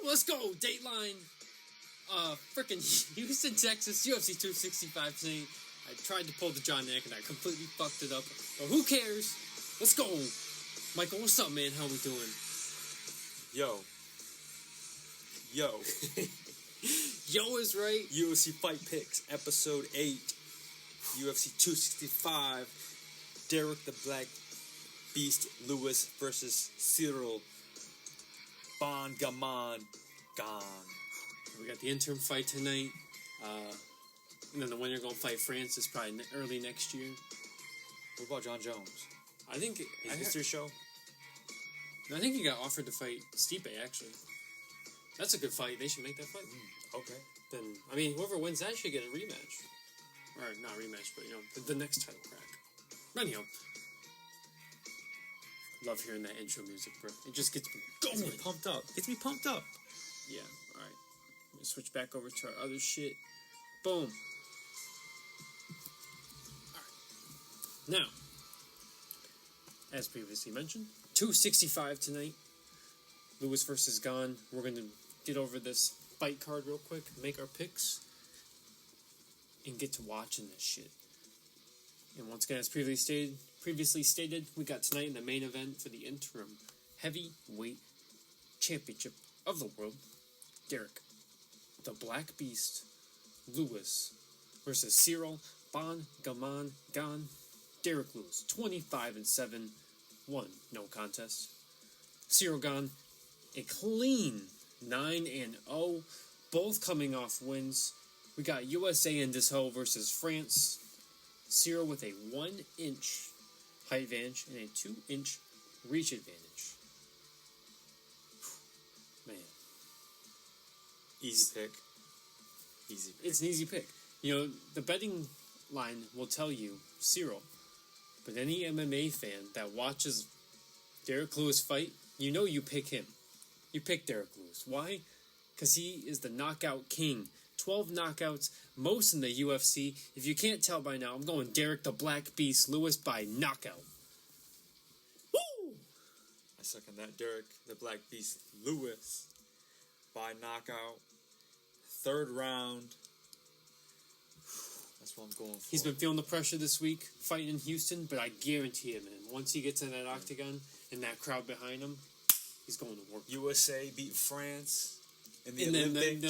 Let's go! Dateline. Freaking Houston, Texas, UFC 265 tonight. I tried to pull the John Nick and I completely fucked it up. But who cares? Let's go. Michael, what's up, man? How we doing? Yo. Yo is right. UFC Fight Picks, Episode 8. UFC 265. Derrick the Black Beast Lewis versus Ciryl Gamin. We got the interim fight tonight. And then the winner going to fight France is probably early next year. What about John Jones? I think His history show? I think he got offered to fight Stipe, actually. That's a good fight. They should make that fight. Okay. Then, I mean, whoever wins that should get a rematch. Or, not rematch, but, you know, the next title crack. Anyhow. Love hearing that intro music, bro. It just gets me going. Gets me pumped up. Yeah, alright. Let me switch back over to our other shit. Boom. Alright. Now, as previously mentioned, 265 tonight. Lewis versus Gane. We're going to get over this fight card real quick, make our picks, and get to watching this shit. And once again, as previously stated, we got tonight in the main event for the interim heavyweight championship of the world. Derrick, the Black Beast, Lewis versus Ciryl Gamin. Derrick Lewis, 25-7, 1 no contest. Ciryl Gane, a clean 9-0, both coming off wins. We got USA in this hoe versus France. Ciryl with a 1-inch height advantage and a 2-inch reach advantage. Man. Easy pick. It's an easy pick. You know, the betting line will tell you Ciryl. But any MMA fan that watches Derrick Lewis fight, you know you pick him. You pick Derrick Lewis. Why? Because he is the knockout king. 12 knockouts, most in the UFC. If you can't tell by now, I'm going Derrick the Black Beast Lewis by knockout. Woo! I second that. Derrick the Black Beast Lewis by knockout. 3rd round. That's what I'm going for. He's been feeling the pressure this week, fighting in Houston, but I guarantee it, man. Once he gets in that octagon and that crowd behind him, he's going to work. USA beat France in the Olympic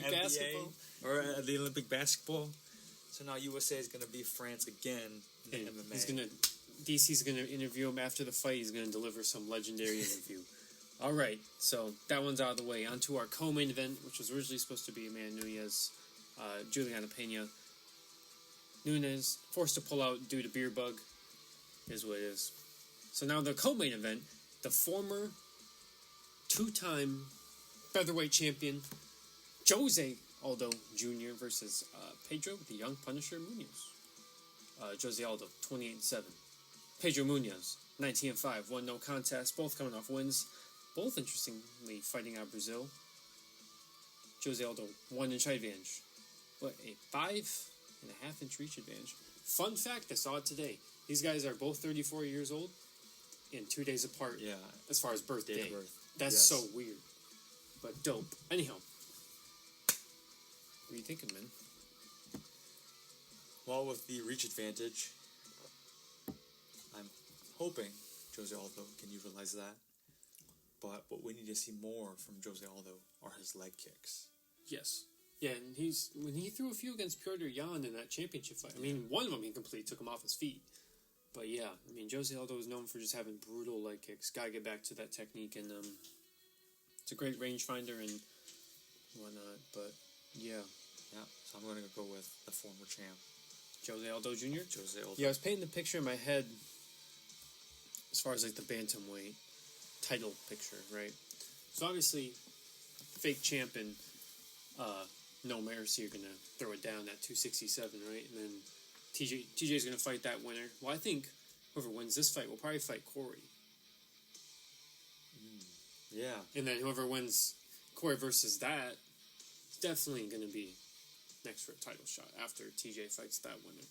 NBA, basketball. Or the Olympic basketball. So now USA is going to beat France again in MMA. DC's going to interview him after the fight. He's going to deliver some legendary interview. All right, so that one's out of the way. On to our co-main event, which was originally supposed to be Amanda Nunes, Juliana Pena. Nunes forced to pull out due to beer bug. Is what it is. So now the co-main event, the former 2-time featherweight champion Jose Aldo Jr. versus Pedro the Young Punisher Munoz. Jose Aldo 28-7. Pedro Munoz 19-5. 1 no contest. Both coming off wins. Both interestingly fighting out of Brazil. Jose Aldo 1-inch height advantage, but a 5.5-inch reach advantage. Fun fact, I saw it today. These guys are both 34 years old and 2 days apart. Yeah, as far as birthday. Birth. That's so weird, but dope. Anyhow, what are you thinking, man? Well, with the reach advantage, I'm hoping Jose Aldo can utilize that. But what we need to see more from Jose Aldo are his leg kicks. Yes. Yeah, and when he threw a few against Piotr Jan in that championship fight, I mean, one of them he completely took him off his feet. But yeah, I mean, Jose Aldo is known for just having brutal leg kicks. Gotta get back to that technique, and it's a great rangefinder and whatnot. But yeah. Yeah, so I'm going to go with the former champ. Jose Aldo Jr.? Jose Aldo. Yeah, I was painting the picture in my head as far as like the bantamweight title picture, right? So obviously, fake champ and No Mercy are going to throw it down at 267, right? And then TJ's going to fight that winner. Well, I think whoever wins this fight will probably fight Corey. Yeah. And then whoever wins Corey versus that, it's definitely going to be next for a title shot after TJ fights that winner.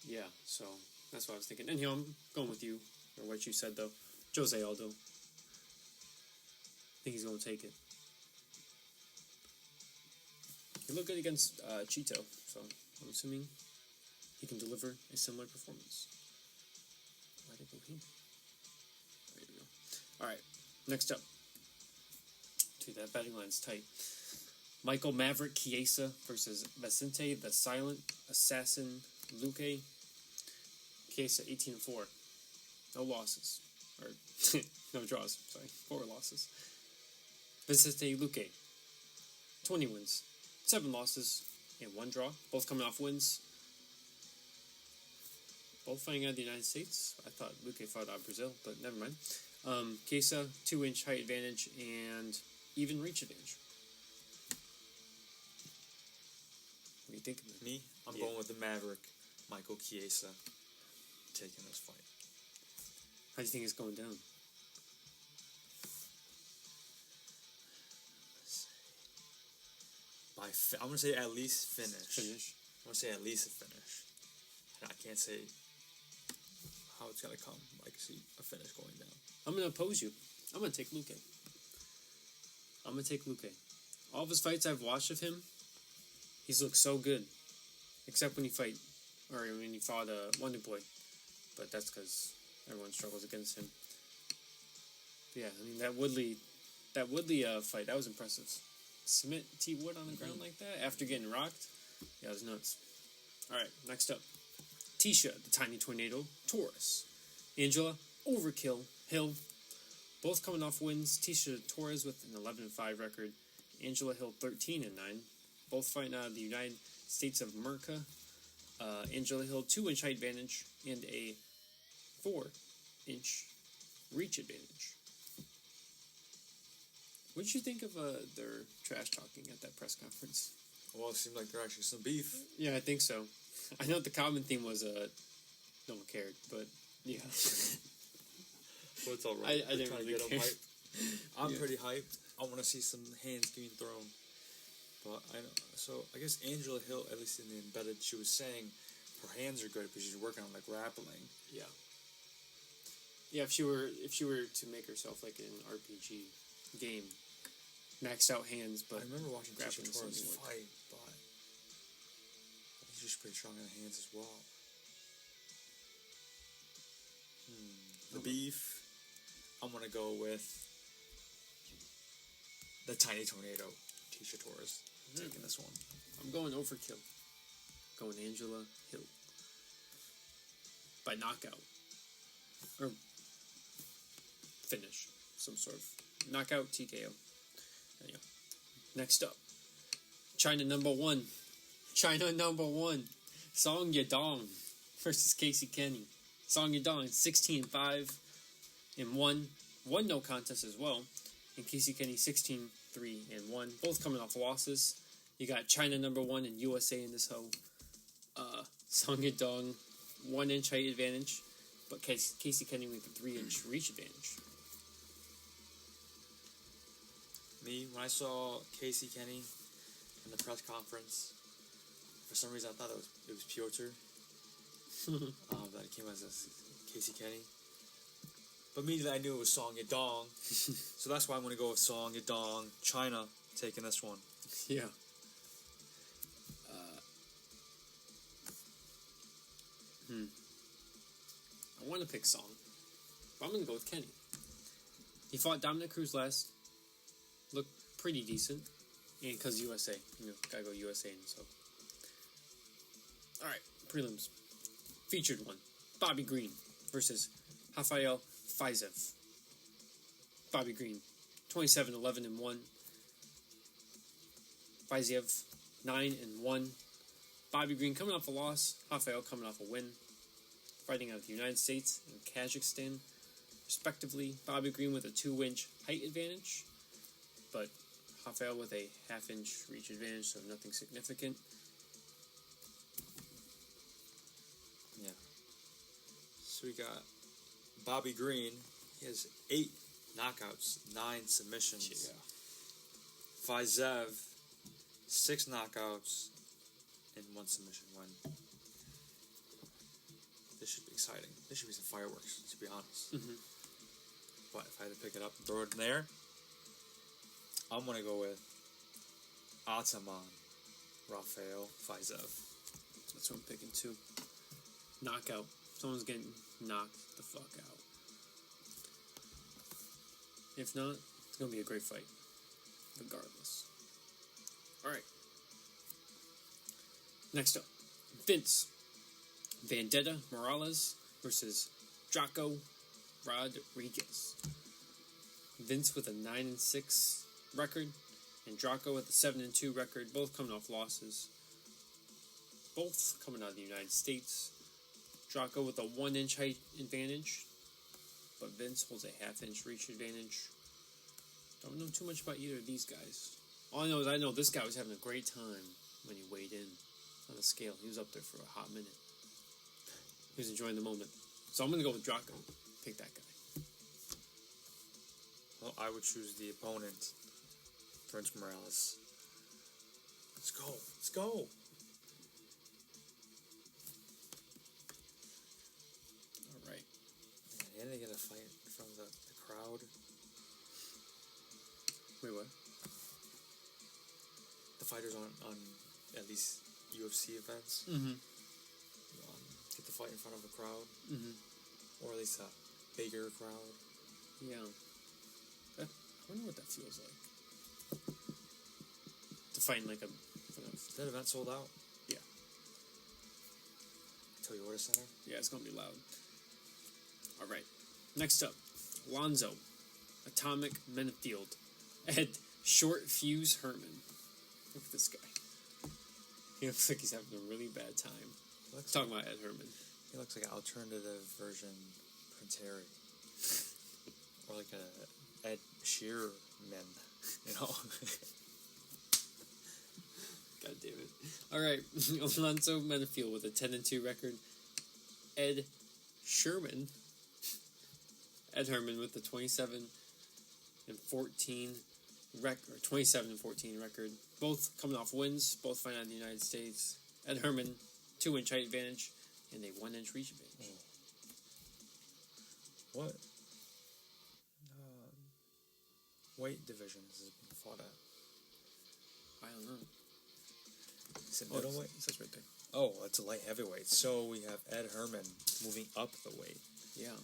Yeah, so that's what I was thinking. And, I'm going with you, or what you said, though. Jose Aldo. I think he's going to take it. He looked good against Cheeto, so I'm assuming he can deliver a similar performance. Why'd it go here? There we go. Alright, next up. Dude, that betting line's tight. Michael Maverick Chiesa versus Vicente the Silent Assassin Luque. Chiesa 18-4. No losses. Or, no draws, sorry. 4 losses. Vicente Luque. 20 wins. 7 losses and 1 draw. Both coming off wins. Both fighting out of the United States. I thought Luque fought out of Brazil, but never mind. Chiesa, 2-inch height advantage and even reach advantage. What do you think of it? Me? I'm going with the Maverick, Michael Chiesa, taking this fight. How do you think it's going down? I'm going to say at least finish. Finish. I'm going to say at least a finish. And I can't say how it's going to come. I can see a finish going down. I'm going to oppose you. I'm going to take Luque. All of his fights I've watched of him, he's looked so good. Except when he fought Wonder Boy. But that's because everyone struggles against him. But yeah, I mean, that Woodley fight, that was impressive. Submit T. Wood on the ground like that after getting rocked? Yeah, it was nuts. Alright, next up. Tisha, the Tiny Tornado, Torres. Angela, Overkill, Hill. Both coming off wins. Tisha Torres with an 11-5 record. Angela Hill 13-9. Both fighting out of the United States of America. Angela Hill 2-inch height advantage and a 4-inch reach advantage. What did you think of their trash talking at that press conference? Well, it seemed like there actually some beef. Yeah, I think so. I know the common theme was no one cared, but yeah. Well, it's all right. I didn't really care. I'm pretty hyped. I want to see some hands being thrown. But I know. So I guess Angela Hill, at least in the embedded, she was saying her hands are good because she's working on grappling. Yeah. Yeah, if she were to make herself like an RPG game, maxed out hands, but I remember watching Tisha Torres like fight, but I think she's pretty strong in the hands as well. The beef, I'm gonna go with the Tiny Tornado, Tisha Torres, taking this one. I'm going Overkill. Going Angela Hill by knockout or finish, some sort of knockout TKO. Anyway, next up, China number one, Song Yadong versus Casey Kenny. Song Yadong 16-5 and 1 no contest as well, and Casey Kenny 16-3 and 1, both coming off losses. You got China number 1 and USA in this hoe. Song Yadong 1-inch height advantage, but Casey Kenny with a 3-inch reach advantage. Me, when I saw Casey Kenny in the press conference, for some reason I thought it was Piotr. That it came as Casey Kenny. But immediately I knew it was Song Yadong. So that's why I'm going to go with Song Yadong. China taking this one. Yeah. I want to pick Song, but I'm going to go with Kenny. He fought Dominic Cruz last. Looked pretty decent. And because USA. Gotta go USA. So. Alright, prelims. Featured one. Bobby Green versus Rafael Fiziev. Bobby Green, 27-11 and 1. Fiziev, 9 and 1. Bobby Green coming off a loss. Rafael coming off a win. Fighting out of the United States and Kazakhstan, respectively. Bobby Green with a 2-inch height advantage, but Rafael with a half-inch reach advantage, so nothing significant. Yeah. So we got Bobby Green. He has 8 knockouts, 9 submissions. Yeah. Fiziev, 6 knockouts, and 1 submission win. This should be exciting. This should be some fireworks, to be honest. Mm-hmm. But if I had to pick it up and throw it in there, I'm going to go with Ataman Rafael Fiziev. That's what I'm picking too. Knockout. Someone's getting knocked the fuck out. If not, it's going to be a great fight. Regardless. Alright. Next up. Vince Vendetta Morales versus Draco Rodriguez. Vince with a 9-6 record, and Draco with a 7-2 record, both coming off losses. Both coming out of the United States. Draco with a 1-inch height advantage, but Vince holds a half-inch reach advantage. Don't know too much about either of these guys. All I know is I know this guy was having a great time when he weighed in on the scale. He was up there for a hot minute. He was enjoying the moment. So I'm going to go with Draco. Pick that guy. Well, I would choose the opponent, Prince Morales. Let's go. Let's go. Alright. Man, and they get a fight from the crowd. Wait, what? The fighters on at least UFC events. Mm-hmm. Get the fight in front of a crowd. Mm-hmm. Or at least a bigger crowd. Yeah. I wonder what that feels like. To fight in like a... Is that event sold out? Yeah. Toyota Center? Yeah, it's going to be loud. Alright. Next up. Lonzo. Atomic Menifield. Ed Short Fuse Herman. Look at this guy. He looks like he's having a really bad time. Talking about Ed Herman. He looks like an alternative version Prince Harry. Or like a Ed Sheeran, you know? God damn it. Alright, Alonzo Menifield with a 10-2 record. Ed Herman with the 27-14 record. 27-14 record. Both coming off wins. Both fighting out in the United States. Ed Herman, 2-inch height advantage and a 1-inch reach advantage. What weight divisions has been fought at? I don't know. Is it middleweight? It says right there. Oh, it's a light heavyweight. So we have Ed Herman moving up the weight. Yeah.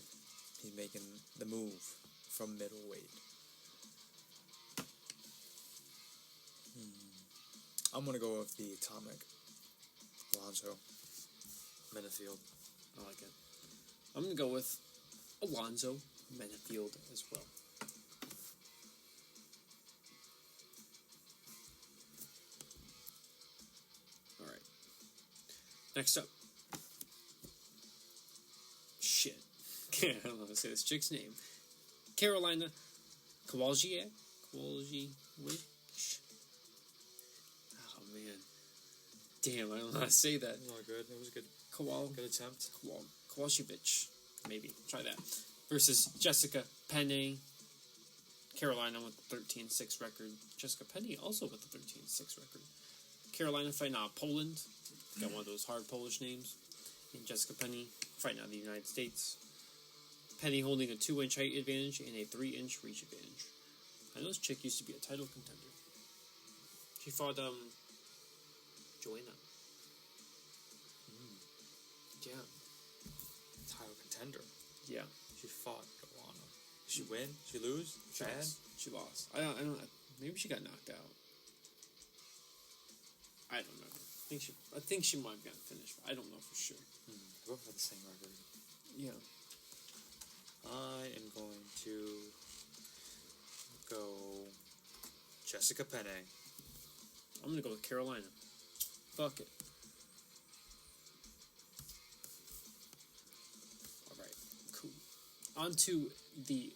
He's making the move from middleweight. I'm going to go with the Atomic Alonzo Menifield. I like it. I'm going to go with Alonzo Menifield as well. Alright. Next up. Shit. I don't know how to say this chick's name. Carolina Kowalczyk. Oh, man. Damn, I don't know how to say that. Not good. It was good. Good attempt. Kowalczyk. Maybe. Try that. Versus Jessica Penne. Carolina with a 13-6 record. Jessica Penne also with a 13-6 record. Carolina fighting out of Poland. Got one of those hard Polish names. And Jessica Penne fighting out of the United States. Penne holding a 2-inch height advantage and a 3-inch reach advantage. I know this chick used to be a title contender. She fought, Joanna. Yeah. Title contender. Yeah. She fought Joanna. Did she win? She lose? She lost. I don't. Maybe she got knocked out. I don't know. I think she might have gotten finished. But I don't know for sure. They both have the same record. Yeah. I am going to go Jessica Penne. I'm gonna go with Carolina. Fuck it. Alright, cool. On to the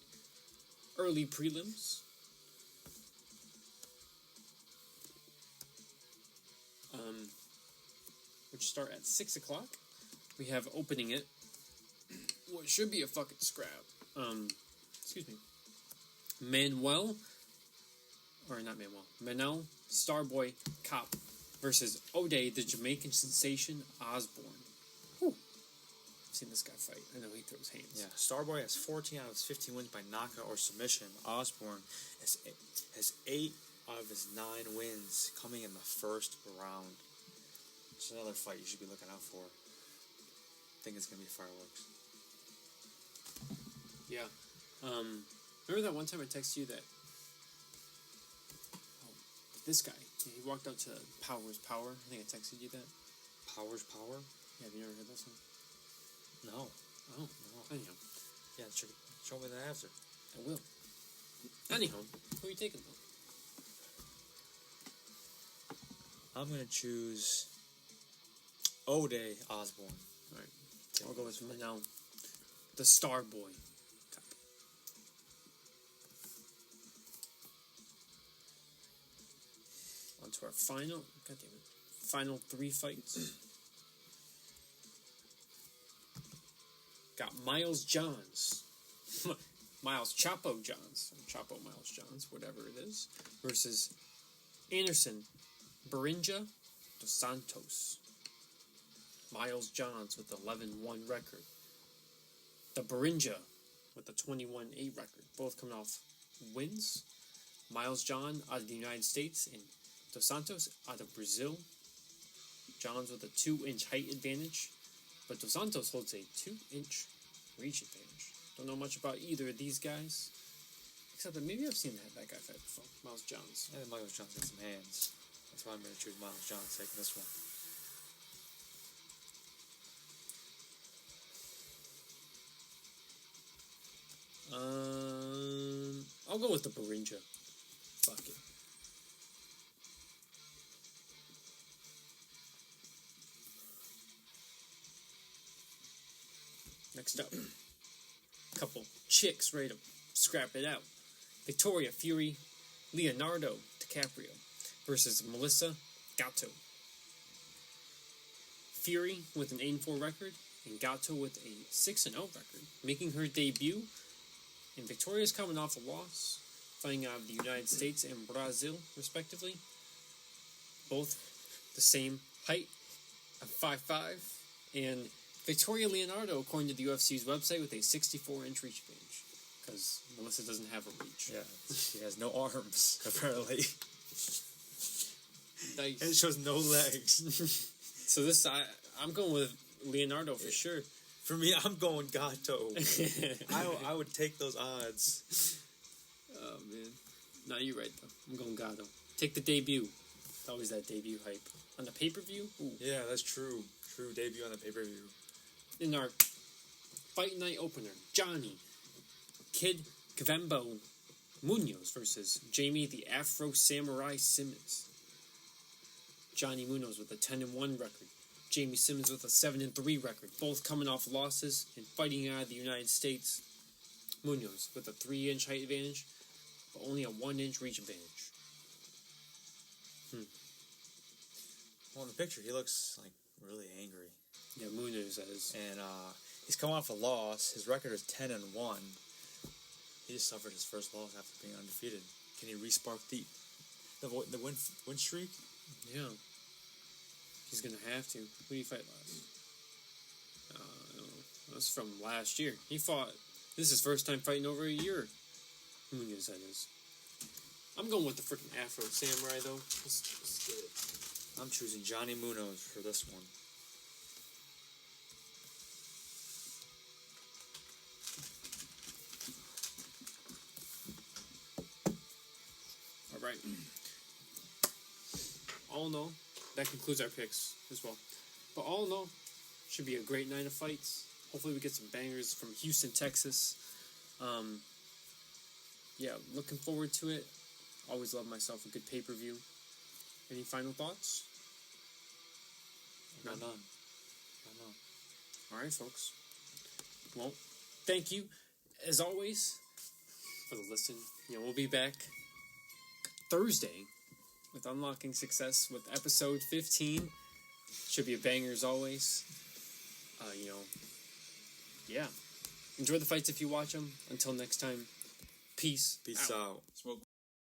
early prelims. Which start at 6 o'clock. We have opening it. What should be a fucking scrap. Excuse me. Manel Starboy Cop versus O'Day, the Jamaican sensation Osborne. Whew. I've seen this guy fight. I know he throws hands. Yeah, Starboy has 14 out of his 15 wins by knockout or submission. Osborne has 8 out of his 9 wins coming in the first round. It's another fight you should be looking out for. I think it's going to be fireworks. Yeah. Remember that one time I texted you that this guy, he walked out to Power's Power? I think I texted you that. Power's Power? Yeah, have you never heard that song? No. Oh, No. anyhow. Yeah, show me that after. I will. Anyhow, who are you taking though? I'm going to choose Ode Osborne. Alright, I'll go with Manel, the Star Boy. On to our final 3 fights. Got Miles Johns, Miles Chapo Johns, or Chapo Miles Johns, whatever it is, versus Anderson Barinja dos Santos. Miles Johns with 11-1 record. The Barinja with a 21-8 record. Both coming off wins. Miles John out of the United States and Dos Santos out of Brazil. Johns with a 2-inch height advantage, but Dos Santos holds a 2-inch reach advantage. Don't know much about either of these guys, except that maybe I've seen that guy fight before. Miles Johns. I think Miles Johns got some hands. That's why I'm going to choose Miles Johns taking this one. I'll go with the Barinja. Fuck it. Next up, a couple chicks ready to scrap it out. Victoria Fury, Leonardo DiCaprio versus Melissa Gatto. Fury with an 8-4 record and Gatto with a 6-0 record, making her debut. And Victoria's coming off a loss, fighting out of the United States and Brazil, respectively. Both the same height of 5'5", and Victoria Leonardo, according to the UFC's website, with a 64-inch reach advantage, because Melissa doesn't have a reach. Yeah, she has no arms, apparently. Nice. And it shows no legs. So I'm going with Leonardo for sure. For me, I'm going Gatto. I would take those odds. Oh, man. No, you're right, though. I'm going Gatto. Take the debut. It's always that debut hype. On the pay-per-view? Ooh. Yeah, that's true. True debut on the pay-per-view. In our fight night opener, Johnny Kid Kvembo Munoz versus Jamie the Afro Samurai Simmons. Johnny Munoz with a 10-1 record. Jamie Simmons with a 7-3 record. Both coming off losses and fighting out of the United States. Munoz with a 3-inch height advantage, but only a 1-inch reach advantage. Well, in the picture, he looks like really angry. Yeah, Munoz is. And he's coming off a loss. His record is 10-1. He just suffered his first loss after being undefeated. Can he re-spark the win streak? Yeah. He's going to have to. Who did he fight last? I don't know. That's from last year. He fought... This is his first time fighting over a year. Munoz, that is. I'm going with the freaking Afro Samurai, though. Let's get it. I'm choosing Johnny Munoz for this one. Alright. All in all, that concludes our picks as well. But all in all, should be a great night of fights. Hopefully we get some bangers from Houston, Texas. Yeah, looking forward to it. Always love myself a good pay-per-view. Any final thoughts? None. Alright, folks. Well, thank you, as always, for the listen. We'll be back Thursday with Unlocking Success with episode 15. Should be a banger as always. Yeah. Enjoy the fights if you watch them. Until next time, peace Peace out. Smoke.